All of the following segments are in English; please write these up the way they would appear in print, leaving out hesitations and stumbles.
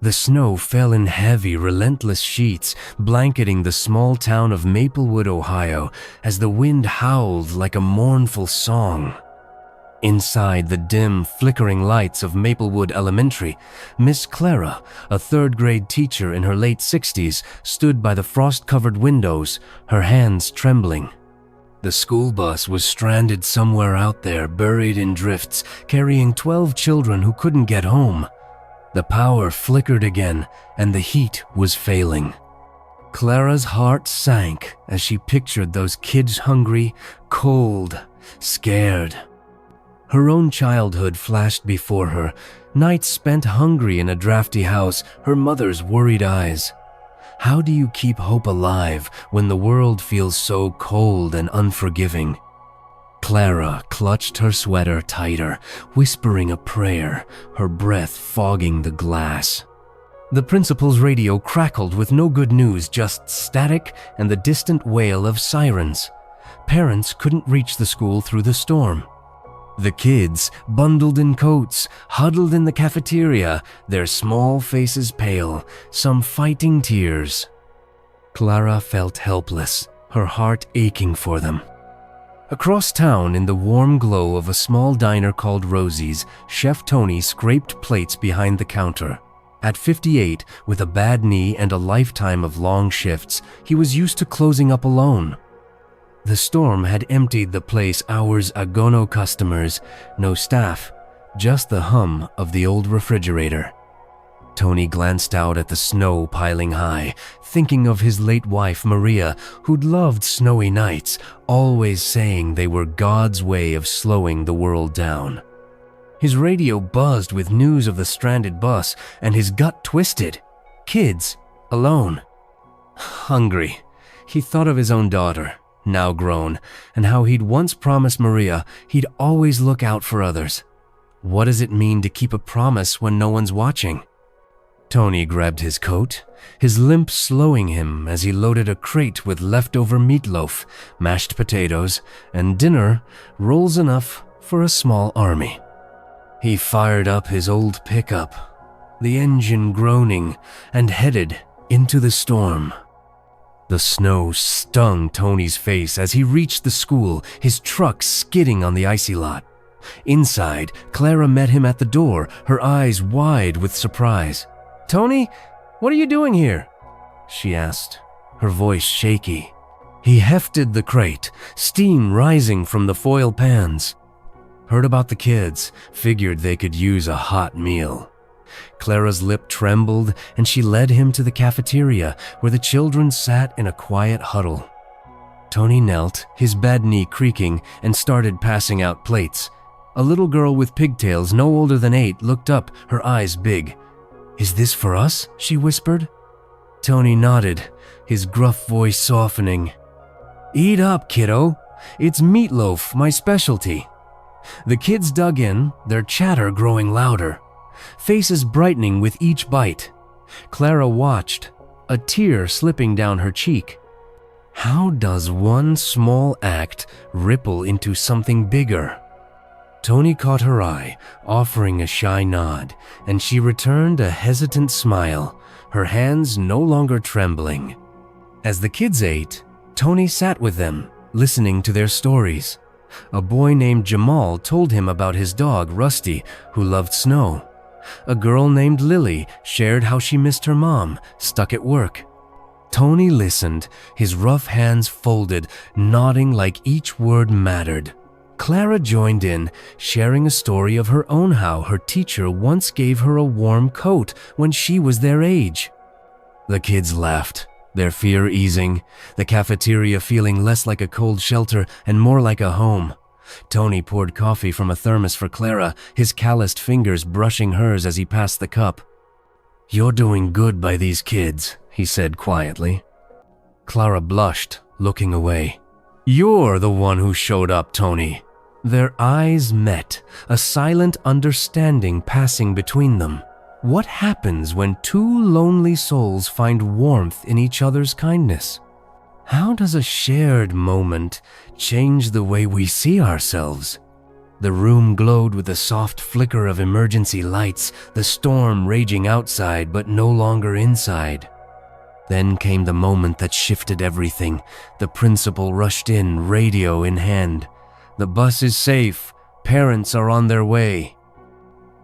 The snow fell in heavy, relentless sheets, blanketing the small town of Maplewood, Ohio, as the wind howled like a mournful song. Inside the dim, flickering lights of Maplewood Elementary, Miss Clara, a third-grade teacher in her late 60s, stood by the frost-covered windows, her hands trembling. The school bus was stranded somewhere out there, buried in drifts, carrying 12 children who couldn't get home. The power flickered again, and the heat was failing. Clara's heart sank as she pictured those kids hungry, cold, scared. Her own childhood flashed before her, nights spent hungry in a drafty house, her mother's worried eyes. How do you keep hope alive when the world feels so cold and unforgiving? Clara clutched her sweater tighter, whispering a prayer, her breath fogging the glass. The principal's radio crackled with no good news, just static and the distant wail of sirens. Parents couldn't reach the school through the storm. The kids, bundled in coats, huddled in the cafeteria, their small faces pale, some fighting tears. Clara felt helpless, her heart aching for them. Across town, in the warm glow of a small diner called Rosie's, Chef Tony scraped plates behind the counter. At 58, with a bad knee and a lifetime of long shifts, he was used to closing up alone. The storm had emptied the place hours ago. No customers, no staff, just the hum of the old refrigerator. Tony glanced out at the snow piling high, thinking of his late wife Maria, who'd loved snowy nights, always saying they were God's way of slowing the world down. His radio buzzed with news of the stranded bus, and his gut twisted. Kids, alone, hungry. He thought of his own daughter, now grown, and how he'd once promised Maria he'd always look out for others. What does it mean to keep a promise when no one's watching? Tony grabbed his coat, his limp slowing him as he loaded a crate with leftover meatloaf, mashed potatoes, and dinner, rolls enough for a small army. He fired up his old pickup, the engine groaning, and headed into the storm. The snow stung Tony's face as he reached the school, his truck skidding on the icy lot. Inside, Clara met him at the door, her eyes wide with surprise. "Tony, what are you doing here?" she asked, her voice shaky. He hefted the crate, steam rising from the foil pans. Heard about the kids, figured they could use a hot meal. Clara's lip trembled, and she led him to the cafeteria, where the children sat in a quiet huddle. Tony knelt, his bad knee creaking, and started passing out plates. A little girl with pigtails, no older than 8, looked up, her eyes big. "Is this for us?" she whispered. Tony nodded, his gruff voice softening. "Eat up, kiddo. It's meatloaf, my specialty." The kids dug in, their chatter growing louder, faces brightening with each bite. Clara watched, a tear slipping down her cheek. How does one small act ripple into something bigger? Tony caught her eye, offering a shy nod, and she returned a hesitant smile, her hands no longer trembling. As the kids ate, Tony sat with them, listening to their stories. A boy named Jamal told him about his dog, Rusty, who loved snow. A girl named Lily shared how she missed her mom, stuck at work. Tony listened, his rough hands folded, nodding like each word mattered. Clara joined in, sharing a story of her own, how her teacher once gave her a warm coat when she was their age. The kids laughed, their fear easing, the cafeteria feeling less like a cold shelter and more like a home. Tony poured coffee from a thermos for Clara, his calloused fingers brushing hers as he passed the cup. "You're doing good by these kids," he said quietly. Clara blushed, looking away. "You're the one who showed up, Tony." Their eyes met, a silent understanding passing between them. What happens when two lonely souls find warmth in each other's kindness? How does a shared moment change the way we see ourselves? The room glowed with a soft flicker of emergency lights, the storm raging outside but no longer inside. Then came the moment that shifted everything. The principal rushed in, radio in hand. "The bus is safe. Parents are on their way."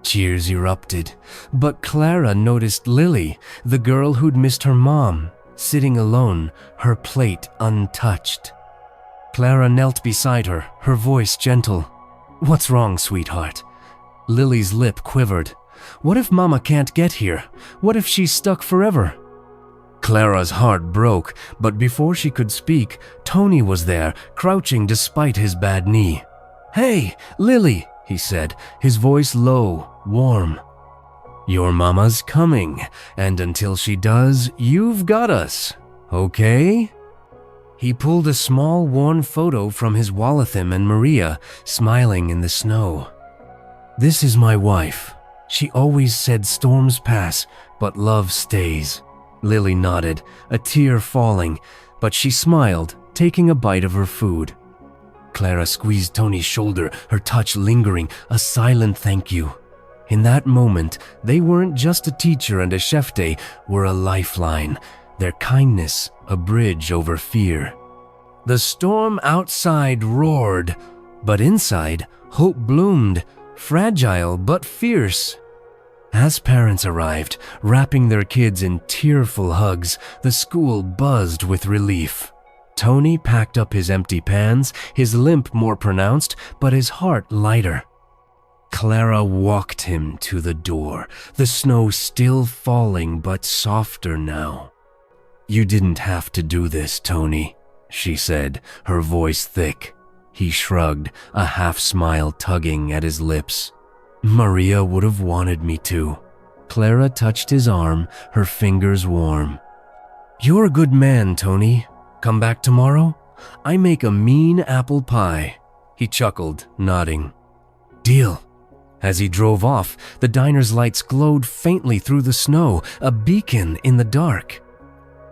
Cheers erupted, but Clara noticed Lily, the girl who'd missed her mom, sitting alone, her plate untouched. Clara knelt beside her, her voice gentle. "What's wrong, sweetheart?" Lily's lip quivered. "What if Mama can't get here? What if she's stuck forever?" Clara's heart broke, but before she could speak, Tony was there, crouching despite his bad knee. "Hey, Lily," he said, his voice low, warm. "Your mama's coming, and until she does, you've got us, okay?" He pulled a small, worn photo from his Walathim and Maria, smiling in the snow. "This is my wife. She always said storms pass, but love stays." Lily nodded, a tear falling, but she smiled, taking a bite of her food. Clara squeezed Tony's shoulder, her touch lingering, a silent thank you. In that moment, they weren't just a teacher and a chef, they were a lifeline, their kindness a bridge over fear. The storm outside roared, but inside, hope bloomed, fragile but fierce. As parents arrived, wrapping their kids in tearful hugs, the school buzzed with relief. Tony packed up his empty pans, his limp more pronounced, but his heart lighter. Clara walked him to the door, the snow still falling but softer now. "You didn't have to do this, Tony," she said, her voice thick. He shrugged, a half-smile tugging at his lips. "Maria would have wanted me to." Clara touched his arm, her fingers warm. "You're a good man, Tony. Come back tomorrow? I make a mean apple pie." He chuckled, nodding. "Deal." As he drove off, the diner's lights glowed faintly through the snow, a beacon in the dark.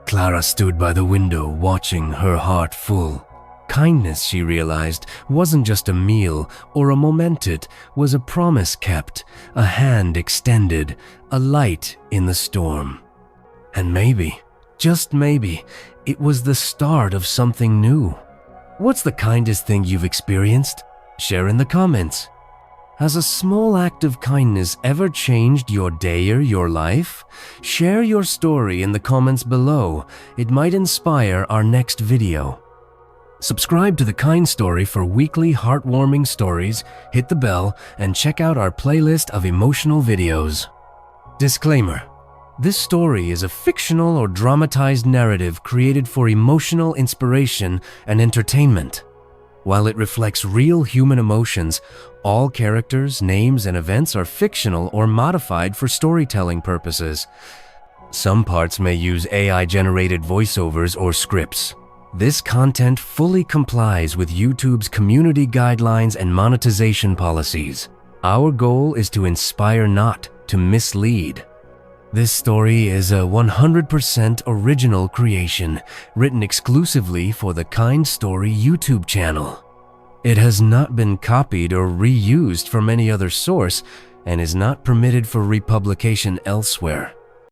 Clara stood by the window, watching, her heart full. Kindness, she realized, wasn't just a meal or a moment, it was a promise kept, a hand extended, a light in the storm. And maybe, just maybe, it was the start of something new. What's the kindest thing you've experienced? Share in the comments. Has a small act of kindness ever changed your day or your life? Share your story in the comments below. It might inspire our next video. Subscribe to The Kind Story for weekly heartwarming stories, hit the bell, and check out our playlist of emotional videos. Disclaimer: this story is a fictional or dramatized narrative created for emotional inspiration and entertainment. While it reflects real human emotions, all characters, names, and events are fictional or modified for storytelling purposes. Some parts may use AI-generated voiceovers or scripts. This content fully complies with YouTube's community guidelines and monetization policies. Our goal is to inspire, not to mislead. This story is a 100% original creation, written exclusively for the Kind Story YouTube channel. It has not been copied or reused from any other source and is not permitted for republication elsewhere.